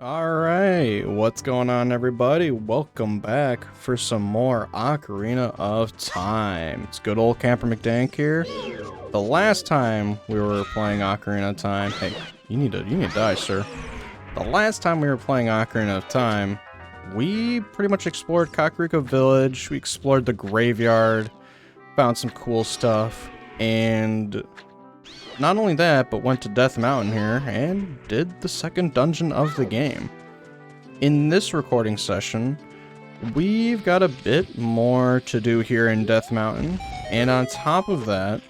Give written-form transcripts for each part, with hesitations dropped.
Alright, what's going on everybody? Welcome back for some more Ocarina of Time. It's good old Camper McDank here. The last time we were playing Ocarina of Time... Hey, you need to die, sir. The last time we were playing Ocarina of Time, we pretty much explored Kakariko Village, we explored the graveyard, found some cool stuff, and... not only that, but went to Death Mountain here and did the second dungeon of the game. In this recording session, we've got a bit more to do here in Death Mountain, and on top of that,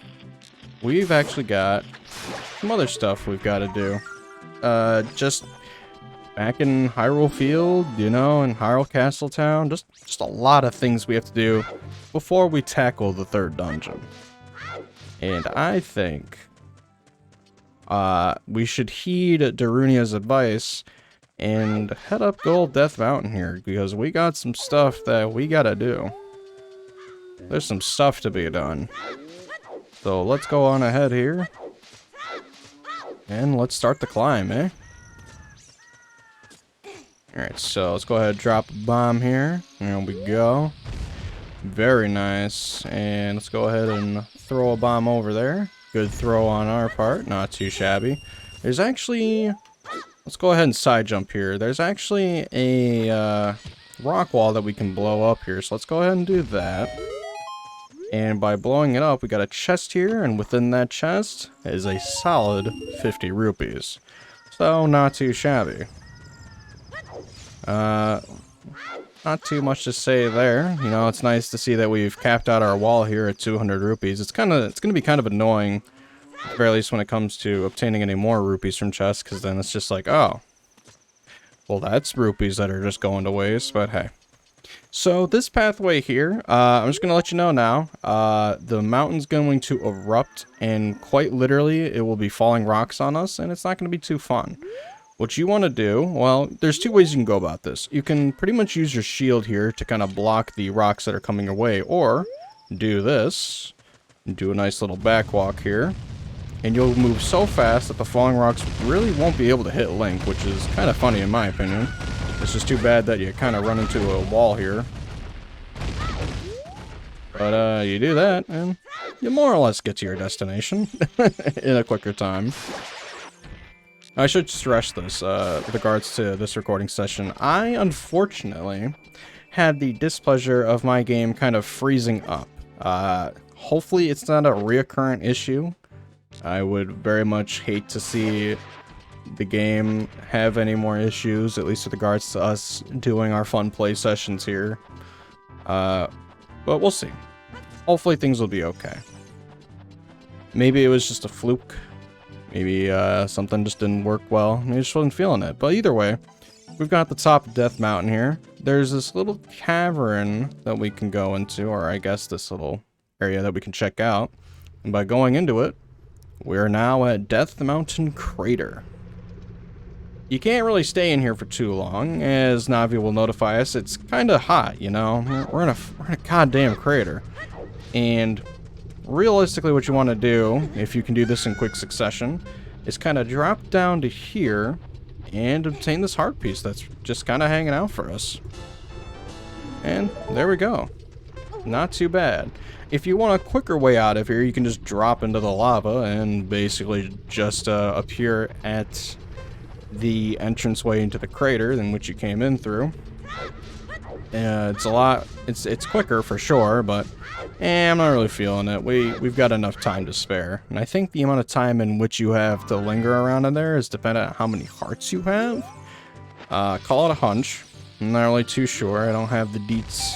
we've actually got some other stuff we've got to do. Just back in Hyrule Field, you know, in Hyrule Castle Town, just a lot of things we have to do before we tackle the third dungeon. And I think we should heed Darunia's advice and head up good old Death Mountain here, because we got some stuff that we gotta do. There's some stuff to be done. So let's go on ahead here. And let's start the climb, eh? Alright, so let's go ahead and drop a bomb here. There we go. Very nice. And let's go ahead and throw a bomb over there. Good throw on our part, not too shabby. There's actually... let's go ahead and side jump here. There's actually a rock wall that we can blow up here, so let's go ahead and do that. And by blowing it up, we got a chest here, and within that chest is a solid 50 rupees. So, not too shabby. Not too much to say there. You know, it's nice to see that we've capped out our wall here at 200 rupees. It's gonna be kind of annoying, at the very least when it comes to obtaining any more rupees from chests, because then it's just like, oh, well, that's rupees that are just going to waste, but hey. So this pathway here, I'm just gonna let you know now, the mountain's going to erupt, and quite literally, it will be falling rocks on us, and it's not gonna be too fun. What you want to do, well, there's two ways you can go about this. You can pretty much use your shield here to kind of block the rocks that are coming your way, or do this, do a nice little backwalk here, and you'll move so fast that the falling rocks really won't be able to hit Link, which is kind of funny in my opinion. It's just too bad that you kind of run into a wall here. But you do that, and you more or less get to your destination in a quicker time. I should stress this with regards to this recording session. I, unfortunately, had the displeasure of my game kind of freezing up. Hopefully it's not a reoccurrent issue. I would very much hate to see the game have any more issues, at least with regards to us doing our fun play sessions here. But we'll see. Hopefully things will be okay. Maybe it was just a fluke. Maybe something just didn't work well. Maybe I just wasn't feeling it. But either way, we've got the top of Death Mountain here. There's this little cavern that we can go into, or I guess this little area that we can check out. And by going into it, we're now at Death Mountain Crater. You can't really stay in here for too long, as Navi will notify us. It's kind of hot, you know. We're in a goddamn crater. And realistically, what you want to do, if you can do this in quick succession, is kind of drop down to here and obtain this heart piece that's just kind of hanging out for us. And there we go. Not too bad. If you want a quicker way out of here, you can just drop into the lava and basically just appear at the entranceway into the crater than which you came in through. It's quicker for sure, but I'm not really feeling it. We've got enough time to spare. And I think the amount of time in which you have to linger around in there is dependent on how many hearts you have. Call it a hunch. I'm not really too sure. I don't have the deets.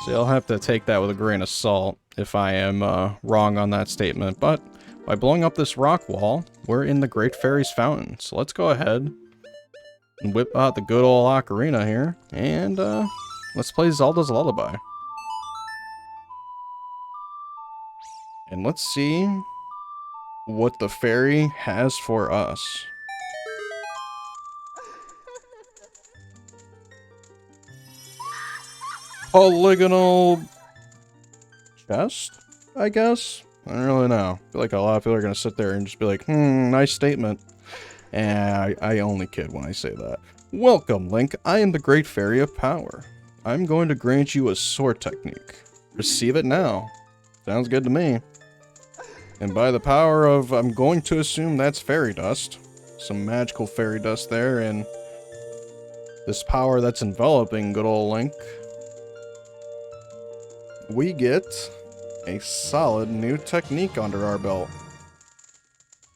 So you'll have to take that with a grain of salt if I am wrong on that statement. But by blowing up this rock wall, we're in the Great Fairies Fountain. So let's go ahead and whip out the good old ocarina here. And let's play Zelda's Lullaby. And let's see what the fairy has for us. Polygonal chest, I guess? I don't really know. I feel like a lot of people are going to sit there and just be like, nice statement. And I only kid when I say that. Welcome, Link. I am the Great Fairy of Power. I'm going to grant you a sword technique. Receive it now. Sounds good to me. And by the power of, I'm going to assume that's fairy dust. Some magical fairy dust there, and this power that's enveloping good old Link. We get a solid new technique under our belt.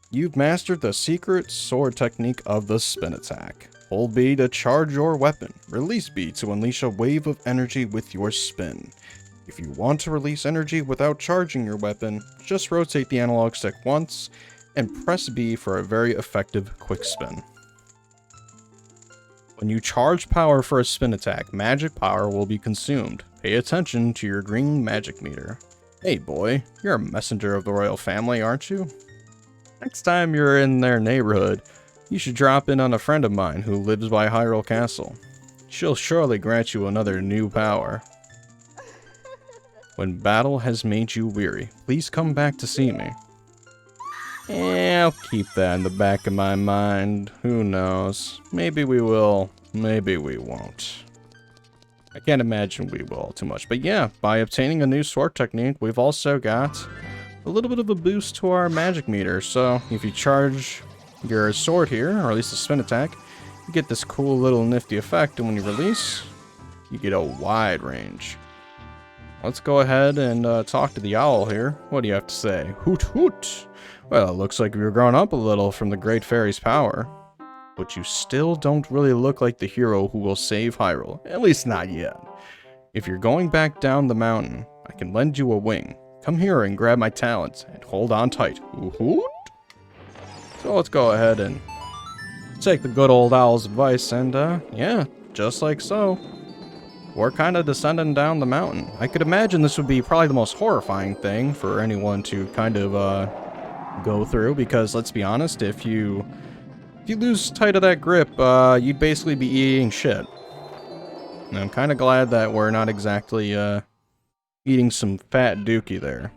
You've mastered the secret sword technique of the spin attack. Hold B to charge your weapon. Release B to unleash a wave of energy with your spin. If you want to release energy without charging your weapon, just rotate the analog stick once and press B for a very effective quick spin. When you charge power for a spin attack, magic power will be consumed. Pay attention to your green magic meter. Hey boy, you're a messenger of the royal family, aren't you? Next time you're in their neighborhood, you should drop in on a friend of mine who lives by Hyrule Castle. She'll surely grant you another new power. When battle has made you weary, please come back to see me. Yeah, I'll keep that in the back of my mind. Who knows? Maybe we will, maybe we won't. I can't imagine we will too much. But yeah, by obtaining a new sword technique, we've also got a little bit of a boost to our magic meter. So if you charge your sword here, or at least a spin attack, you get this cool little nifty effect, and when you release, you get a wide range. Let's go ahead and talk to the owl here. What do you have to say? Hoot hoot! Well, it looks like we've grown up a little from the Great Fairy's power. But you still don't really look like the hero who will save Hyrule. At least not yet. If you're going back down the mountain, I can lend you a wing. Come here and grab my talents, and hold on tight. Hoot hoot! So let's go ahead and take the good old owl's advice, and yeah, just like so, we're kind of descending down the mountain. I could imagine this would be probably the most horrifying thing for anyone to kind of go through, because let's be honest, if you lose sight of that grip, you'd basically be eating shit. And I'm kind of glad that we're not exactly eating some fat dookie there.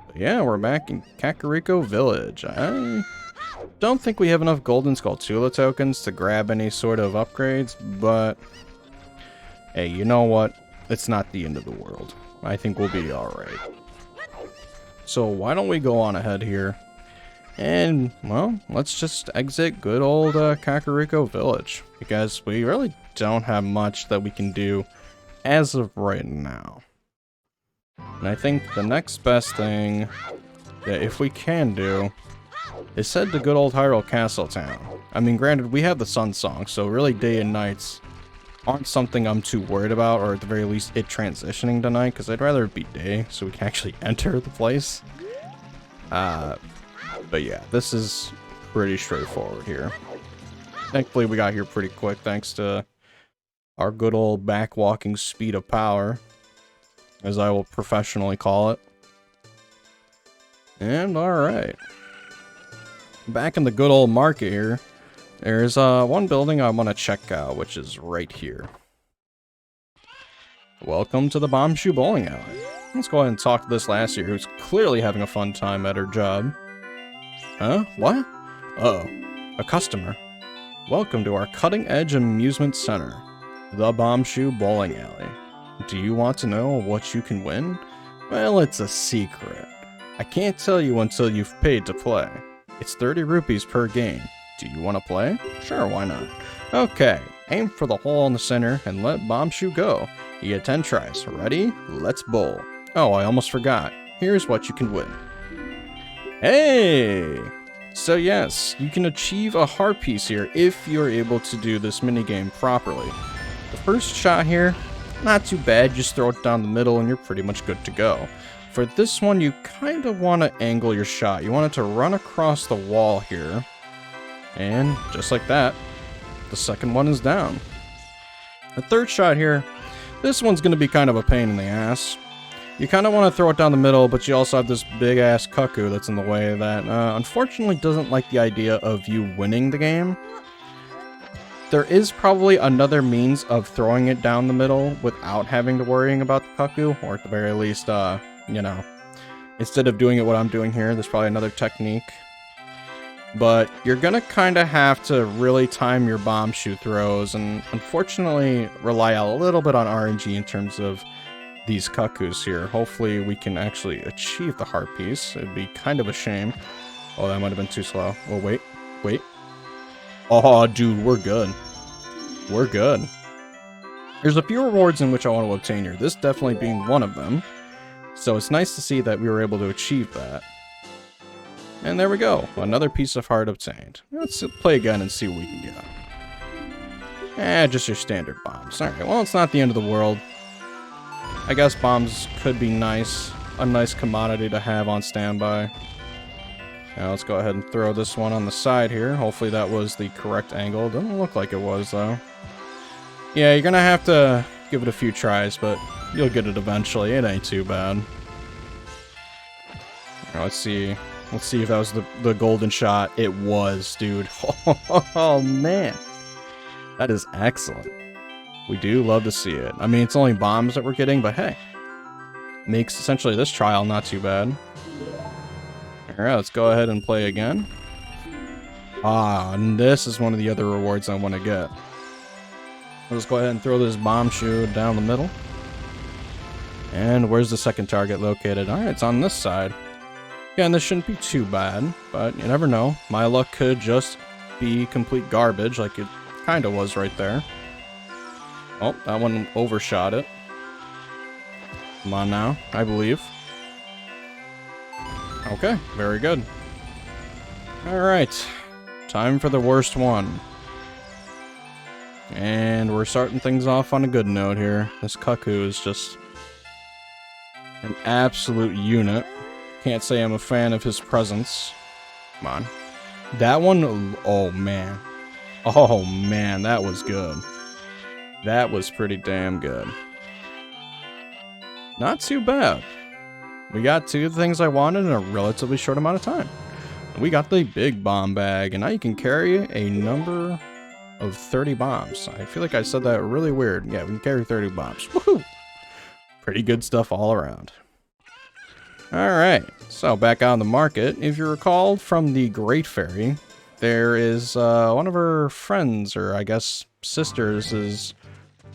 But yeah, we're back in Kakariko Village. I don't think we have enough Golden Skulltula tokens to grab any sort of upgrades, but hey, you know what? It's not the end of the world. I think we'll be alright. So why don't we go on ahead here, and, well, let's just exit good old Kakariko Village, because we really don't have much that we can do as of right now. And I think the next best thing that if we can do is head to good old Hyrule Castle Town. I mean, granted, we have the Sun Song, so really day and nights aren't something I'm too worried about, or at the very least it transitioning to night, because I'd rather it be day so we can actually enter the place. But yeah, this is pretty straightforward here. Thankfully we got here pretty quick thanks to our good old backwalking speed of power, as I will professionally call it. And alright. Back in the good old market here, there's one building I want to check out, which is right here. Welcome to the Bombshoe Bowling Alley. Let's go ahead and talk to this lassie who's clearly having a fun time at her job. Huh? What? Uh-oh. A customer. Welcome to our cutting-edge amusement center, the Bombshoe Bowling Alley. Do you want to know what you can win? Well, it's a secret. I can't tell you until you've paid to play. It's 30 rupees per game. Do you want to play? Sure, why not? Okay, aim for the hole in the center and let Bombshoe go. You get 10 tries. Ready? Let's bowl. Oh, I almost forgot. Here's what you can win. Hey! So yes, you can achieve a heart piece here if you're able to do this minigame properly. The first shot here, not too bad, just throw it down the middle and you're pretty much good to go. For this one, you kind of want to angle your shot. You want it to run across the wall here. And just like that, the second one is down. The third shot here, this one's going to be kind of a pain in the ass. You kind of want to throw it down the middle, but you also have this big-ass cuckoo that's in the way that, unfortunately, doesn't like the idea of you winning the game. There is probably another means of throwing it down the middle without having to worrying about the cuckoo, or at the very least, you know, instead of doing it what I'm doing here, there's probably another technique. But you're gonna kind of have to really time your bomb shoot throws, and unfortunately rely a little bit on RNG in terms of these cuckoos here. Hopefully we can actually achieve the heart piece. It'd be kind of a shame. Oh, that might have been too slow. Oh, wait. Oh, dude, we're good. We're good. There's a few rewards in which I want to obtain here, this definitely being one of them. So it's nice to see that we were able to achieve that. And there we go, another piece of heart obtained. Let's play again and see what we can get. Just your standard bombs. Alright, well, it's not the end of the world. I guess bombs could be nice, a nice commodity to have on standby. Now let's go ahead and throw this one on the side here. Hopefully that was the correct angle. Doesn't look like it was, though. Yeah, you're gonna have to give it a few tries, but you'll get it eventually. It ain't too bad. Now, let's see. Let's see if that was the golden shot. It was, dude. Oh, man. That is excellent. We do love to see it. I mean, it's only bombs that we're getting, but hey. Makes essentially this trial not too bad. Alright, let's go ahead and play again. And this is one of the other rewards I want to get. Let's go ahead and throw this bomb shoot down the middle. And where's the second target located? Alright, it's on this side. Again, this shouldn't be too bad, but you never know. My luck could just be complete garbage, like it kind of was right there. Oh, that one overshot it. Come on now, I believe. Okay, very good. Alright, time for the worst one. And we're starting things off on a good note here. This cuckoo is just an absolute unit. Can't say I'm a fan of his presence. Come on. That one, oh man. Oh man, that was good. That was pretty damn good. Not too bad. We got two things I wanted in a relatively short amount of time. We got the big bomb bag, and now you can carry a number of 30 bombs. I feel like I said that really weird. Yeah, we can carry 30 bombs. Woohoo! Pretty good stuff all around. Alright, so back out on the market. If you recall from the Great Fairy, there is one of her friends, or I guess sisters, is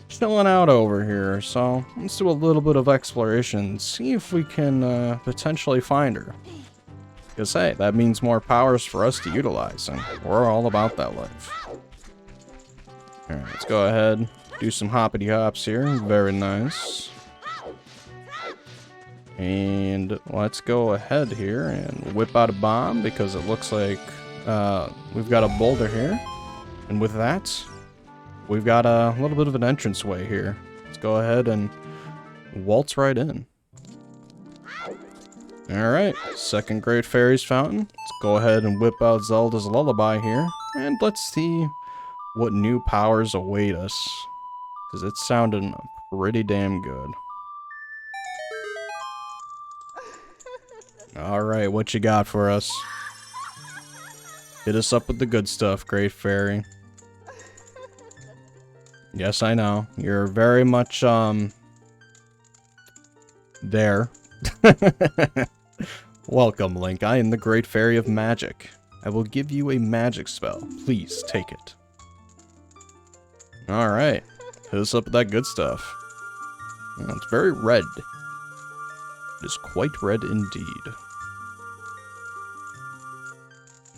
chilling out over here. So let's do a little bit of exploration, see if we can potentially find her. Because hey, that means more powers for us to utilize, and we're all about that life. Alright, let's go ahead, do some hoppity hops here. Very nice. And let's go ahead here and whip out a bomb, because it looks like we've got a boulder here. And with that, we've got a little bit of an entranceway here. Let's go ahead and waltz right in. Alright, second Great Fairies Fountain. Let's go ahead and whip out Zelda's Lullaby here. And let's see what new powers await us, because it's sounding pretty damn good. Alright, what you got for us? Hit us up with the good stuff, Great Fairy. Yes, I know. You're very much, there. Welcome, Link. I am the Great Fairy of Magic. I will give you a magic spell. Please take it. Alright. Hit us up with that good stuff. Well, it's very red. It is quite red indeed.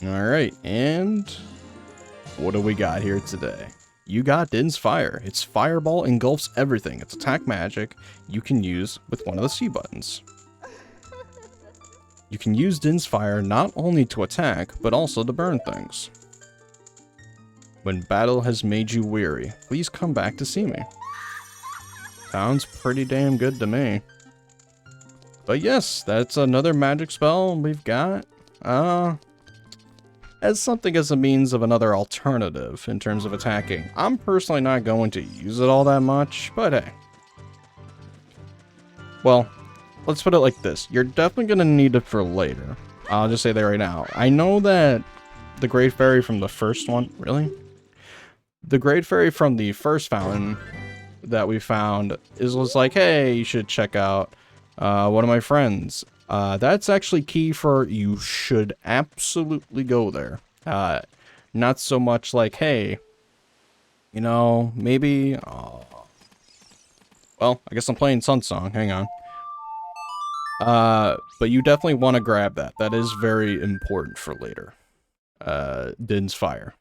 Alright, and what do we got here today? You got Din's Fire. Its fireball engulfs everything. It's attack magic you can use with one of the C buttons. You can use Din's Fire not only to attack, but also to burn things. When battle has made you weary, please come back to see me. Sounds pretty damn good to me. But yes, that's another magic spell we've got. As something as a means of another alternative in terms of attacking. I'm personally not going to use it all that much, but hey. Well, let's put it like this. You're definitely going to need it for later. I'll just say that right now. I know that the Great Fairy from the first one... Really? The Great Fairy from the first fountain that we found was like, hey, you should check out one of my friends. That's actually key for you should absolutely go there. Not so much like, hey, you know, maybe... well, I guess I'm playing Sun Song. Hang on. But you definitely want to grab that. That is very important for later. Din's Fire.